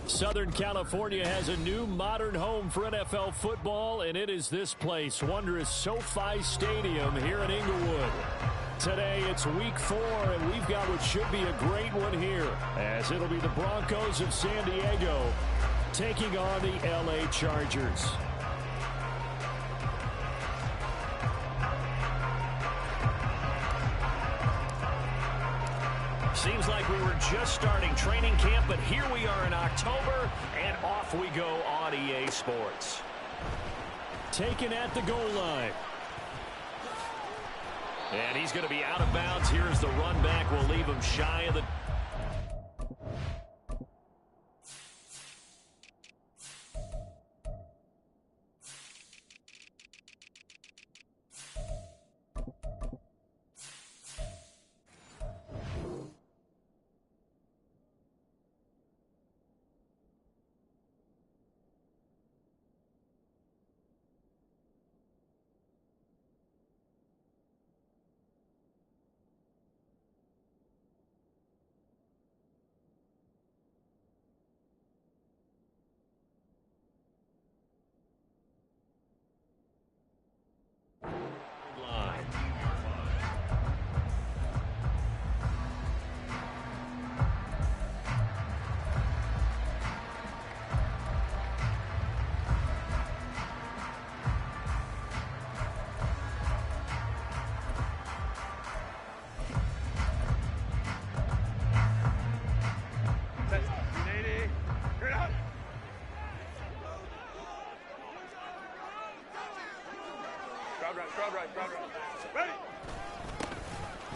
Southern California has a new modern home for NFL football, and it is this place, wondrous SoFi Stadium here in Inglewood. Today, it's week 4, and we've got what should be a great one here, as it'll be the Broncos of San Diego taking on the LA Chargers. Seems like we were just starting training camp, but here we are in October, and off we go on EA Sports. Taken at the goal line. And he's going to be out of bounds. Here's the run back. We'll leave him shy of the...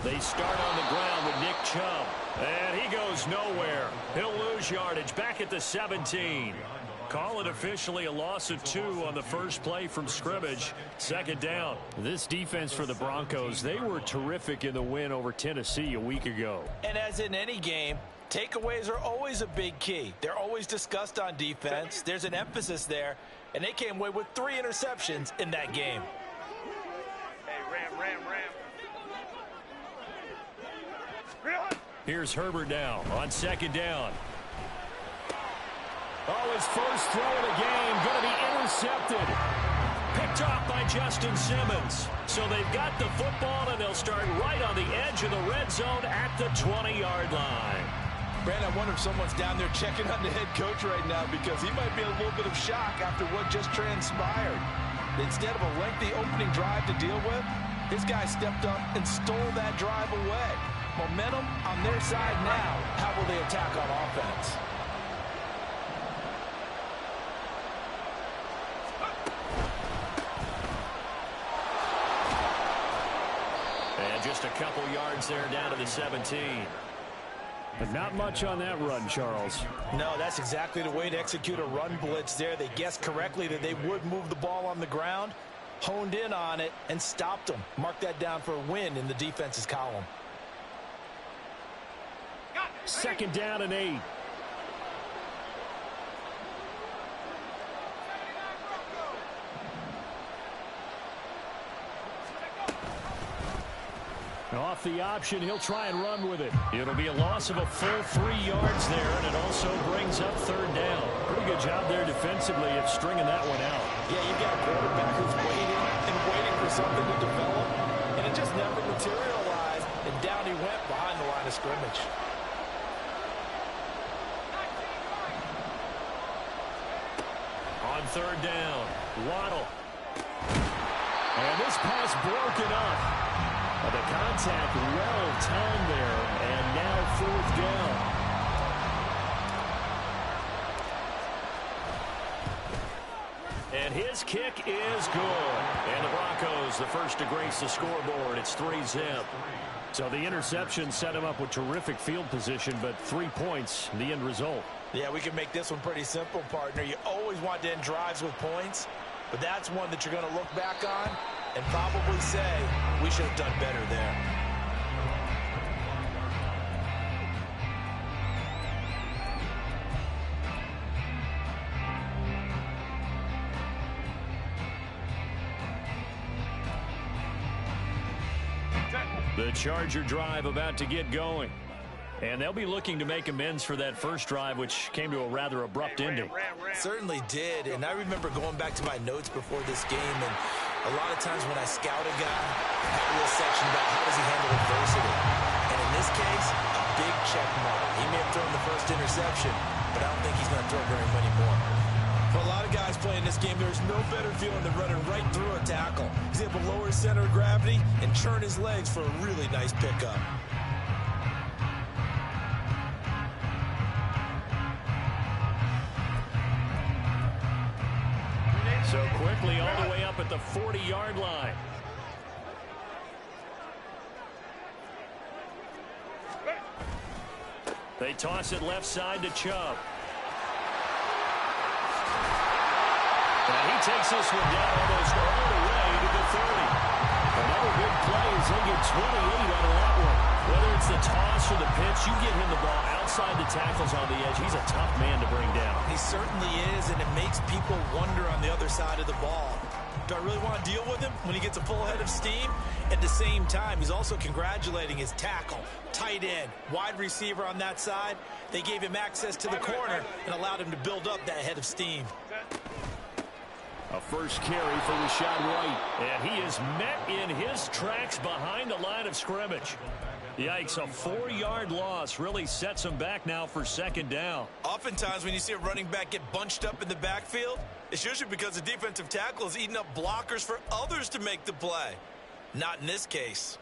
They start on the ground with Nick Chubb, and he goes nowhere. He'll lose yardage back at the 17. Call it officially a loss of 2 on the first play from scrimmage. Second down. This defense for the Broncos, they were terrific in the win over Tennessee a week ago. And as in any game, takeaways are always a big key. They're always discussed on defense. There's an emphasis there, and they came away with 3 interceptions in that game. Here's Herbert now on second down. Oh, his first throw of the game going to be intercepted. Picked off by Justin Simmons. So they've got the football, and they'll start right on the edge of the red zone at the 20-yard line. Brandon, I wonder if someone's down there checking on the head coach right now, because he might be in a little bit of shock after what just transpired. Instead of a lengthy opening drive to deal with, his guy stepped up and stole that drive away. Momentum on their side now. How will they attack on offense? And just a couple yards there down to the 17. But not much on that run, Charles. No, that's exactly the way to execute a run blitz there. They guessed correctly that they would move the ball on the ground, honed in on it, and stopped them. Mark that down for a win in the defense's column. Second down and 8. Off the option, he'll try and run with it. It'll be a loss of a full 3 yards there, and it also brings up third down. Pretty good job there defensively of stringing that one out. Yeah, you've got a quarterback who's waiting and waiting for something to develop, and it just never materialized, and down he went behind the line of scrimmage. On third down, Waddle. And this pass broken up. The contact well timed there, and now fourth down. And his kick is good. And the Broncos, the first to grace the scoreboard. It's 3-zip. So the interception set him up with terrific field position, but 3 points, the end result. Yeah, we can make this one pretty simple, partner. You always want to end drives with points, but that's one that you're going to look back on and probably say, we should have done better there. The Charger drive about to get going. And they'll be looking to make amends for that first drive, which came to a rather abrupt ending. Certainly did, and I remember going back to my notes before this game, and a lot of times when I scout a guy, I have a little section about how does he handle adversity. And in this case, a big check mark. He may have thrown the first interception, but I don't think he's going to throw very many more. For a lot of guys playing this game, there's no better feeling than running right through a tackle. He's able to lower his center of gravity and churn his legs for a really nice pickup. So quickly all the way up at the 40-yard line. They toss it left side to Chubb. And he takes this one down almost all the way to the 30. Another big play as they get 28 out of that one. Whether it's the toss or the pitch, you get him the ball outside the tackles on the edge. He's a tough man to bring down. He certainly is, and it makes people wonder on the other side of the ball. Do I really want to deal with him when he gets a full head of steam? At the same time, he's also congratulating his tackle, tight end, wide receiver on that side. They gave him access to the corner and allowed him to build up that head of steam. A first carry for Rachaad White, and he is met in his tracks behind the line of scrimmage. Yikes, a 4-yard loss really sets him back now for second down. Oftentimes when you see a running back get bunched up in the backfield, it's usually because the defensive tackle is eating up blockers for others to make the play. Not in this case.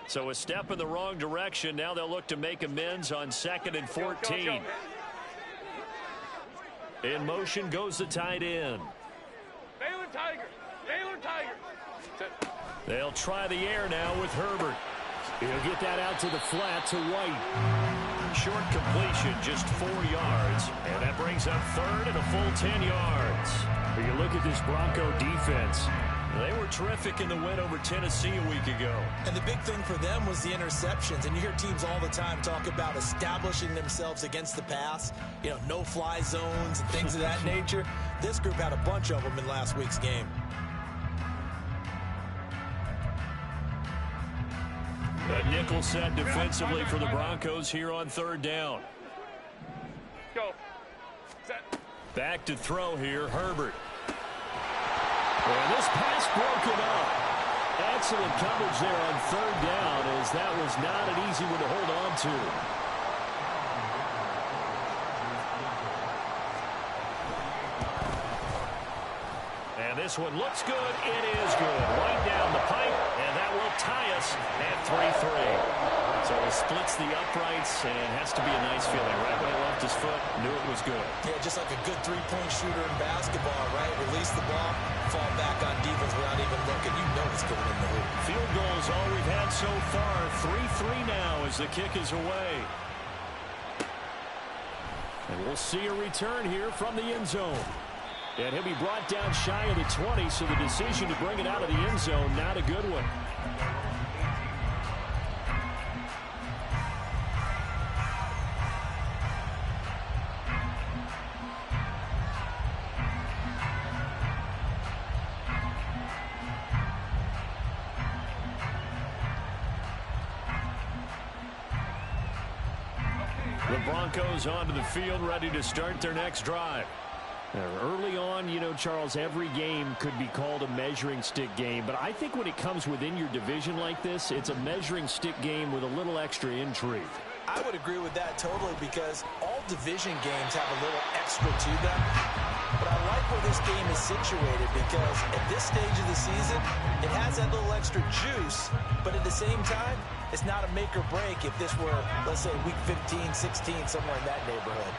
So a step in the wrong direction. Now they'll look to make amends on 2nd and 14. In motion goes the tight end. Baylor Tiger. Baylor Tiger. They'll try the air now with Herbert. He'll get that out to the flat to White. Short completion, just 4 yards. And that brings up third and a full 10 yards. When you look at this Bronco defense, they were terrific in the win over Tennessee a week ago. And the big thing for them was the interceptions. And you hear teams all the time talk about establishing themselves against the pass. You know, no-fly zones and things of that nature. This group had a bunch of them in last week's game. A nickel set defensively for the Broncos here on third down. Go. Set. Back to throw here, Herbert. And this pass broken up. Excellent coverage there on third down, as that was not an easy one to hold on to. And this one looks good. It is good. Right down the pipe, and that will tie us at 3-3. So he splits the uprights, and it has to be a nice feeling. Right when he left his foot, knew it was good. Yeah, just like a good three-point shooter in basketball, right? Release the ball, fall back on defense without even looking. You know it's going in the hoop. Field goal is all we've had so far. 3-3 now as the kick is away. And we'll see a return here from the end zone. And he'll be brought down shy of the 20, so the decision to bring it out of the end zone, not a good one. The Broncos onto the field, ready to start their next drive. Early on, you know, Charles, every game could be called a measuring stick game. But I think when it comes within your division like this, it's a measuring stick game with a little extra intrigue. I would agree with that totally, because all division games have a little extra to them. But I like where this game is situated, because at this stage of the season, it has that little extra juice. But at the same time, it's not a make or break if this were, let's say, week 15, 16, somewhere in that neighborhood.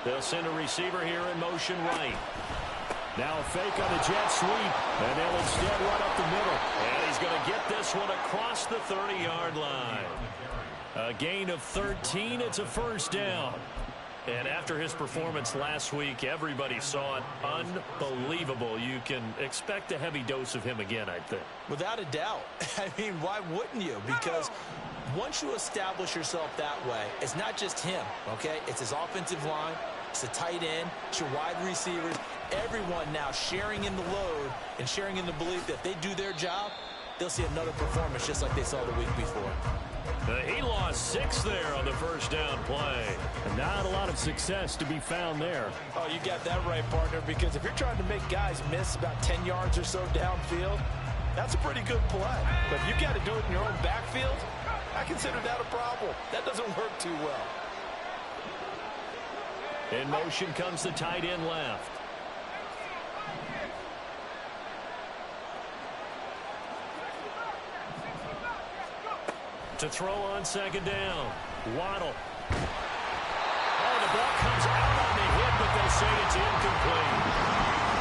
They'll send a receiver here in motion right. Now a fake on the jet sweep, and they'll instead run up the middle. And he's going to get this one across the 30-yard line. A gain of 13. It's a first down. And after his performance last week, everybody saw it. Unbelievable. You can expect a heavy dose of him again, I think. Without a doubt. I mean, why wouldn't you? Because Once you establish yourself that way, it's not just him, okay? It's his offensive line, it's the tight end, it's your wide receivers, everyone now sharing in the load and sharing in the belief that if they do their job, they'll see another performance just like they saw the week before. He lost 6 there on the first down play. Not a lot of success to be found there. Oh, you got that right, partner, because if you're trying to make guys miss about 10 yards or so downfield, that's a pretty good play. But if you got to do it in your own backfield, I consider that a problem. That doesn't work too well. In motion comes the tight end left. To throw on second down. Waddle. Oh, the ball comes out on the hit, but they say it's incomplete.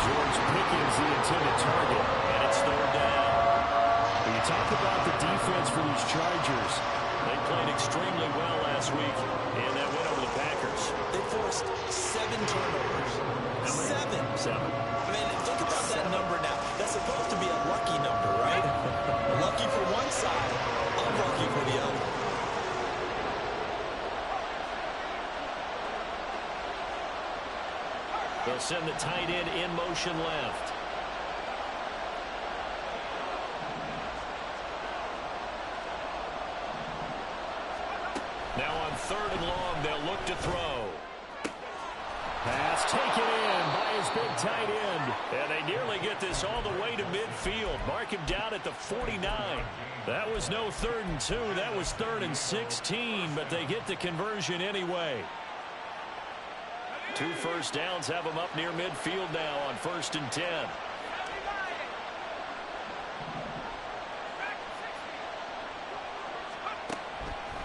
George Pickens the intended target, and it's third down. When you talk about the defense for these Chargers, they played extremely well last week in that win over the Packers. They forced 7 turnovers. 7. I mean, think about that number now. That's supposed to be a lucky number, right? Lucky for one side, unlucky for the other. They'll send the tight end in motion left. Now on third and long, they'll look to throw. Pass taken in by his big tight end. And they nearly get this all the way to midfield. Mark him down at the 49. That was no 3rd and 2. That was 3rd and 16. But they get the conversion anyway. 2 first downs have them up near midfield now on 1st and 10.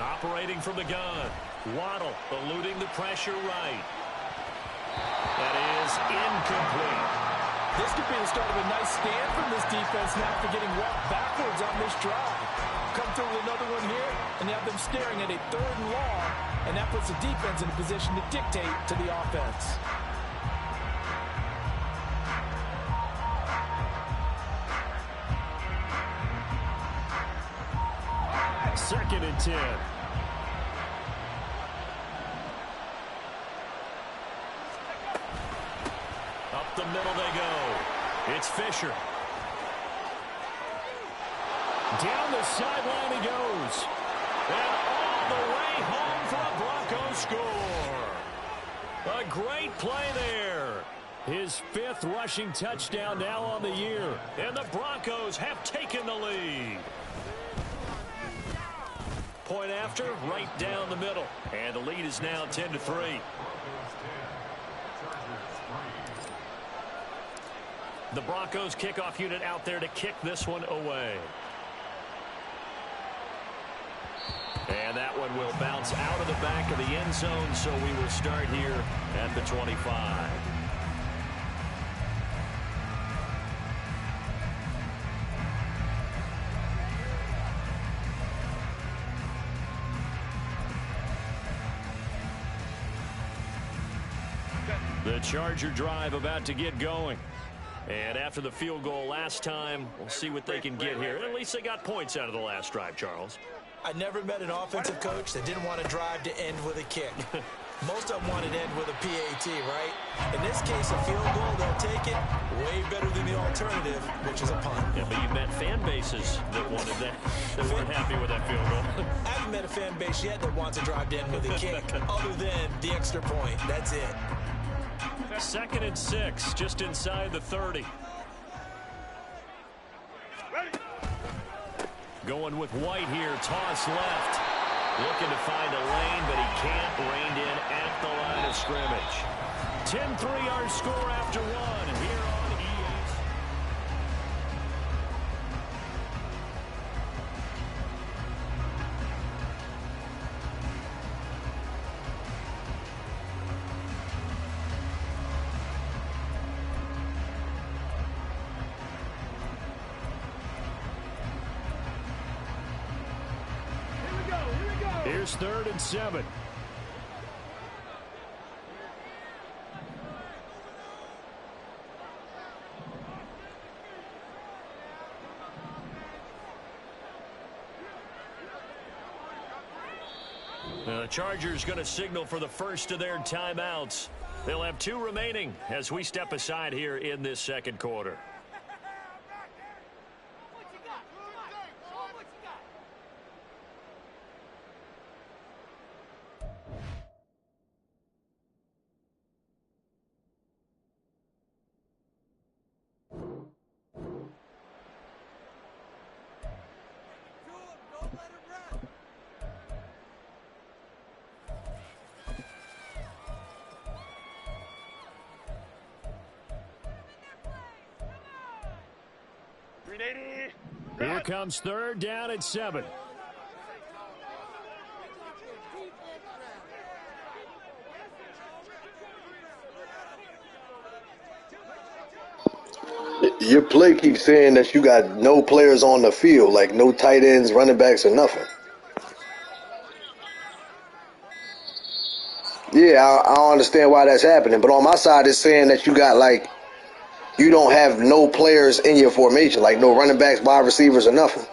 Operating from the gun. Waddle eluding the pressure right. That is incomplete. This could be the start of a nice stand from this defense now for getting walked backwards on this drive. Come through with another one here, and you have them staring at a 3rd and long, and that puts the defense in a position to dictate to the offense. Second and 10. Up the middle they go. It's Fisher. Down the sideline he goes. And all the way home for a Broncos score. A great play there. His 5th rushing touchdown now on the year. And the Broncos have taken the lead. Point after, right down the middle. And the lead is now 10-3. The Broncos kickoff unit out there to kick this one away. And that one will bounce out of the back of the end zone, so we will start here at the 25. The Charger drive about to get going. And after the field goal last time, we'll see what they can get here. At least they got points out of the last drive, Charles. I never met an offensive coach that didn't want to drive to end with a kick. Most of them wanted to end with a PAT, right? In this case, a field goal, they'll take it. Way better than the alternative, which is a punt. Yeah, but you've met fan bases that wanted that, that weren't happy with that field goal. I haven't met a fan base yet that wants to drive to end with a kick, other than the extra point. That's it. 2nd and 6, just inside the 30. Going with White here, toss left. Looking to find a lane, but he can't. Reined in at the line of scrimmage. 10-3 our score after 1 here on EA. Here's 3rd and 7. The Chargers going to signal for the first of their timeouts. They'll have 2 remaining as we step aside here in this second quarter. Here comes third down at 7. Your play keeps saying that you got no players on the field, like no tight ends, running backs, or nothing. Yeah, I don't understand why that's happening. But on my side, it's saying that you got, like, you don't have no players in your formation, like no running backs, wide receivers, or nothing.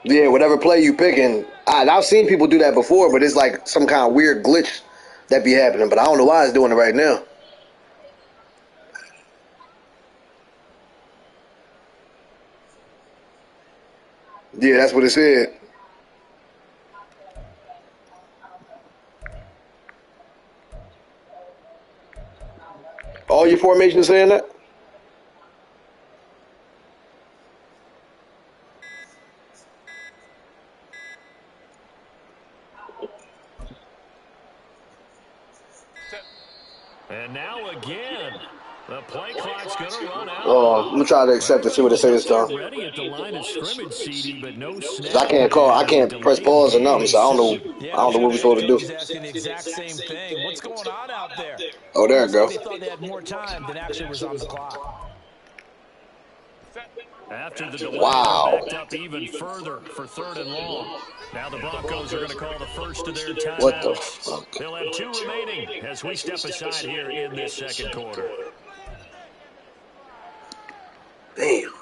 Yeah, whatever play you picking, I've seen people do that before, but it's like some kind of weird glitch that be happening. But I don't know why it's doing it right now. Yeah, that's what it said. All your formations saying that? And now again, the play clock's going to run out. Oh, I'm gonna try to accept it. See what it says this time. Ready at the line of scrimmage, CD, but no snap. I can't press pause or nothing, so I don't know what we're supposed to do. He's asking the exact same thing. What's going on out there? Oh, there it goes. They thought they had more time than actually was on the clock. After the delay, Wow. backed up even further for 3rd and long. Now the Broncos are going to call the first of their timeouts. What the fuck? They'll have 2 remaining as we step aside here in this second quarter. Damn.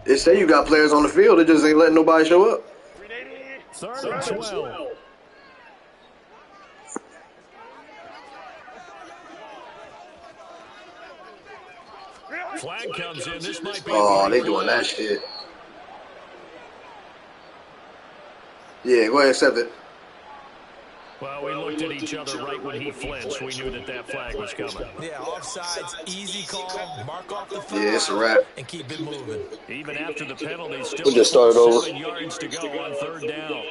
It say you got players on the field. It just ain't letting nobody show up. 3rd and 12. Flag comes in. This might be. Oh, they doing that shit. Yeah, go ahead and accept it. Well, we looked at each other right when he flinched. We knew that flag was coming. Yeah, offsides, easy call, mark off the foul, Yeah, it's a wrap. and keep it moving. Even after the penalty, still We'll just start it over. 7 yards to go on 3rd down.